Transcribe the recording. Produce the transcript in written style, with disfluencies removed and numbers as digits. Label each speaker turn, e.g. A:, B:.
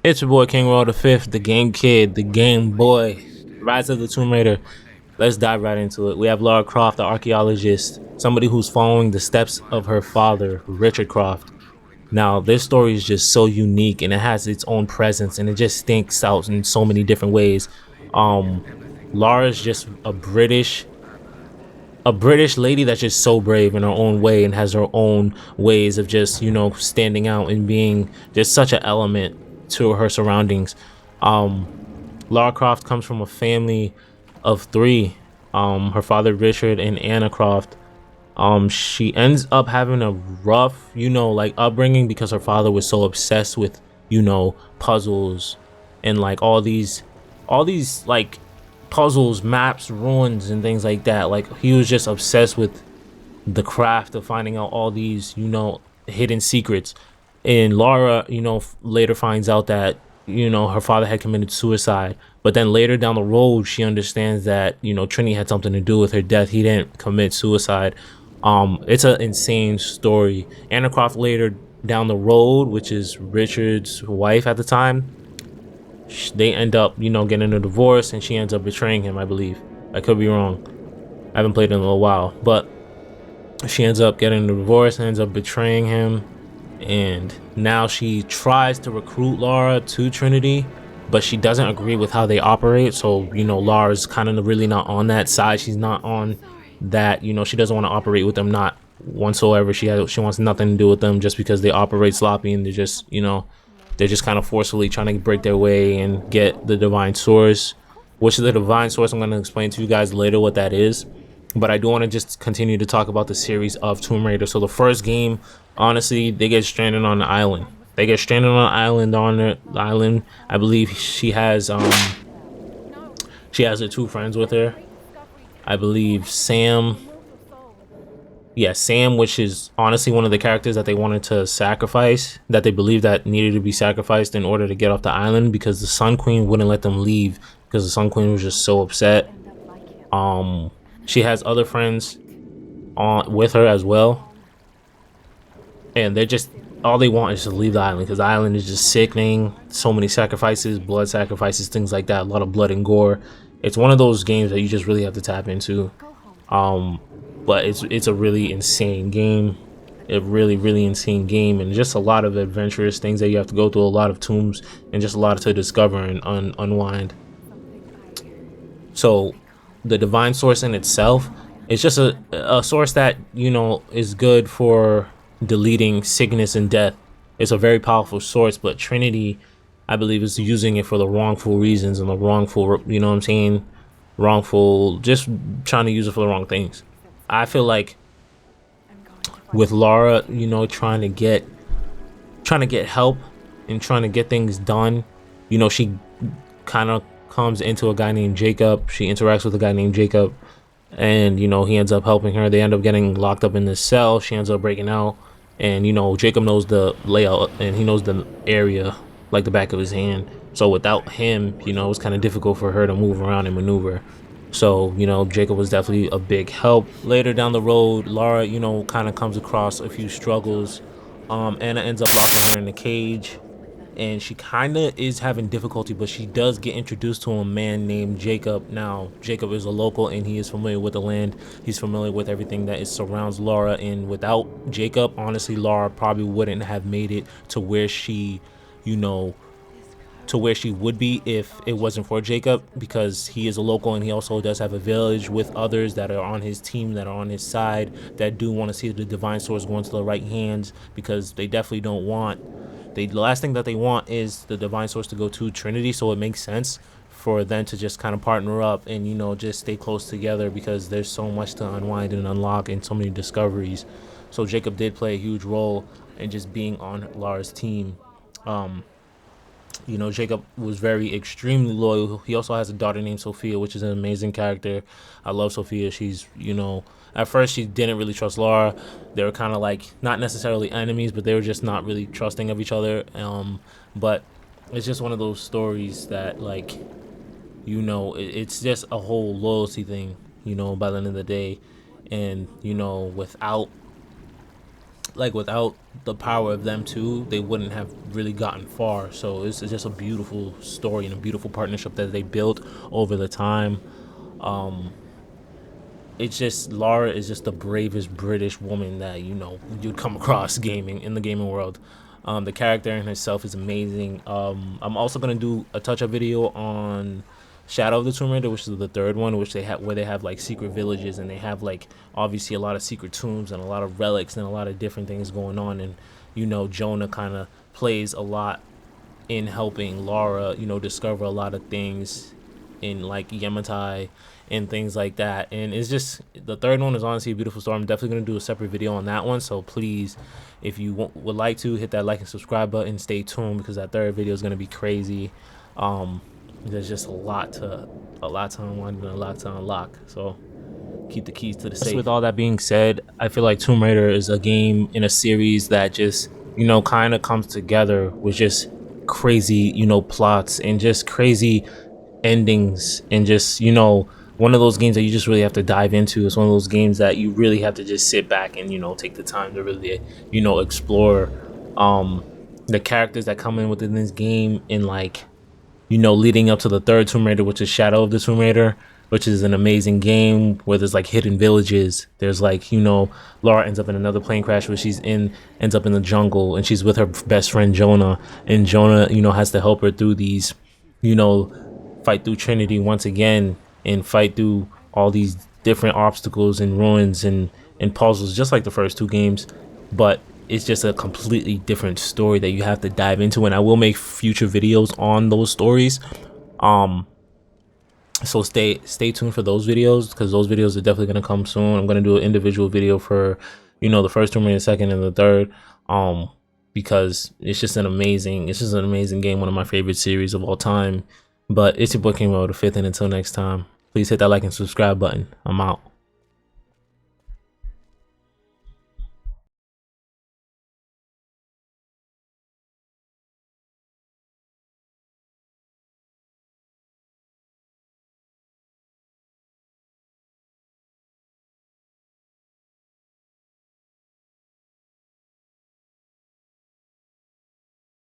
A: It's your boy King Roll the Fifth, the Game Kid, the Game Boy, Rise of the Tomb Raider. Let's dive right into it. We have Lara Croft, the archaeologist, somebody who's following the steps of her father, Richard Croft. Now, this story is just so unique and it has its own presence and it just stinks out in so many different ways. Um, Lara's just a British lady that's just so brave in her own way and has her own ways of just, standing out and being just such an element to her surroundings. Um, Lara Croft comes from a family of three. Her father Richard and Anna Croft. She ends up having a rough, like upbringing because her father was so obsessed with, puzzles and like all these like puzzles, maps, ruins, and things like that. Like he was just obsessed with the craft of finding out all these, hidden secrets. And Laura, later finds out that, her father had committed suicide. But then later down the road, she understands that, Trinity had something to do with her death. He didn't commit suicide. It's an insane story. Anna Croft later down the road, which is Richard's wife at the time, they end up, getting a divorce and she ends up betraying him, I believe. I could be wrong. I haven't played in a little while. But she ends up getting a divorce, ends up betraying him, and now she tries to recruit Lara to Trinity, but she doesn't agree with how they operate. So Lara's kind of really not on that side. She's not on that. She doesn't want to operate with them, not whatsoever. She wants nothing to do with them just because they operate sloppy and they're just kind of forcefully trying to break their way and get the divine source. Which is the divine source, I'm going to explain to you guys later what that is. But I do want to just continue to talk about the series of Tomb Raider. So the first game, honestly, they get stranded on the island. They get stranded on the island. The island. I believe she has her two friends with her. I believe Sam. Yeah, Sam, which is honestly one of the characters that they wanted to sacrifice, that they believed that needed to be sacrificed in order to get off the island because the Sun Queen wouldn't let them leave because the Sun Queen was just so upset. She has other friends on with her as well, and they're just all they want is to leave the island because the island is just sickening. So many sacrifices, blood sacrifices, things like that. A lot of blood and gore. It's one of those games that you just really have to tap into. But it's a really insane game. A really insane game, and just a lot of adventurous things that you have to go through. A lot of tombs and just a lot to discover and unwind. So the divine source in itself is just a source that is good for deleting sickness and death. It's a very powerful source, but Trinity, I believe, is using it for the wrongful reasons and the wrongful, what I'm saying, wrongful, just trying to use it for the wrong things. I feel like with Lara, trying to get help and trying to get things done, she kind of comes into a guy named Jacob. She interacts with a guy named Jacob, and he ends up helping her. They end up getting locked up in this cell. She ends up breaking out, and Jacob knows the layout and he knows the area like the back of his hand. So without him, it's kind of difficult for her to move around and maneuver. So Jacob was definitely a big help. Later down the road, Lara kind of comes across a few struggles. Anna ends up locking her in a cage, and she kind of is having difficulty, but she does get introduced to a man named Jacob. Now Jacob is a local and he is familiar with the land. He's familiar with everything that surrounds Lara, and without Jacob, honestly, Lara probably wouldn't have made it to where she you know to where she would be if it wasn't for Jacob, because he is a local and he also does have a village with others that are on his team, that are on his side, that do want to see the divine source go into the right hands, because they definitely don't want the last thing that they want is the divine source to go to Trinity. So it makes sense for them to just kind of partner up and just stay close together, because there's so much to unwind and unlock and so many discoveries. So Jacob did play a huge role in just being on Lara's team. Jacob was very extremely loyal. He also has a daughter named Sophia, which is an amazing character. I love Sophia. She's, at first she didn't really trust Lara. They were kind of like not necessarily enemies, but they were just not really trusting of each other. But it's just one of those stories that, like, it's just a whole loyalty thing, by the end of the day. And, without like without the power of them too, they wouldn't have really gotten far. So it's just a beautiful story and a beautiful partnership that they built over the time. It's just Lara is just the bravest British woman that you'd come across gaming in the gaming world. The character in herself is amazing. I'm also gonna do a touch-up video on Shadow of the Tomb Raider, which is the third one, which they have where they have like secret villages and they have like obviously a lot of secret tombs and a lot of relics and a lot of different things going on. And Jonah kind of plays a lot in helping Lara, discover a lot of things in like Yamatai and things like that. And it's just the third one is honestly a beautiful story. I'm definitely gonna do a separate video on that one. So please, if you would like to, hit that like and subscribe button. Stay tuned because that third video is gonna be crazy. There's just a lot to unwind and a lot to unlock. So keep the keys to the safe. With all that being said, I feel like Tomb Raider is a game in a series that just kind of comes together with just crazy plots and just crazy endings and just one of those games that you just really have to dive into. It's one of those games that you really have to just sit back and take the time to really explore the characters that come in within this game, and like leading up to the third Tomb Raider, which is Shadow of the Tomb Raider, which is an amazing game where there's like hidden villages. There's like Lara ends up in another plane crash where ends up in the jungle and she's with her best friend Jonah, and Jonah has to help her through these fight through Trinity once again and fight through all these different obstacles and ruins and puzzles, just like the first two games. But it's just a completely different story that you have to dive into, and I will make future videos on those stories. So stay tuned for those videos, because those videos are definitely going to come soon. I'm going to do an individual video for the first Tomb Raider, the second, and the third, because it's just an amazing game, one of my favorite series of all time. But it's your boy King Mo, the fifth, and until next time, please hit that like and subscribe button. I'm out.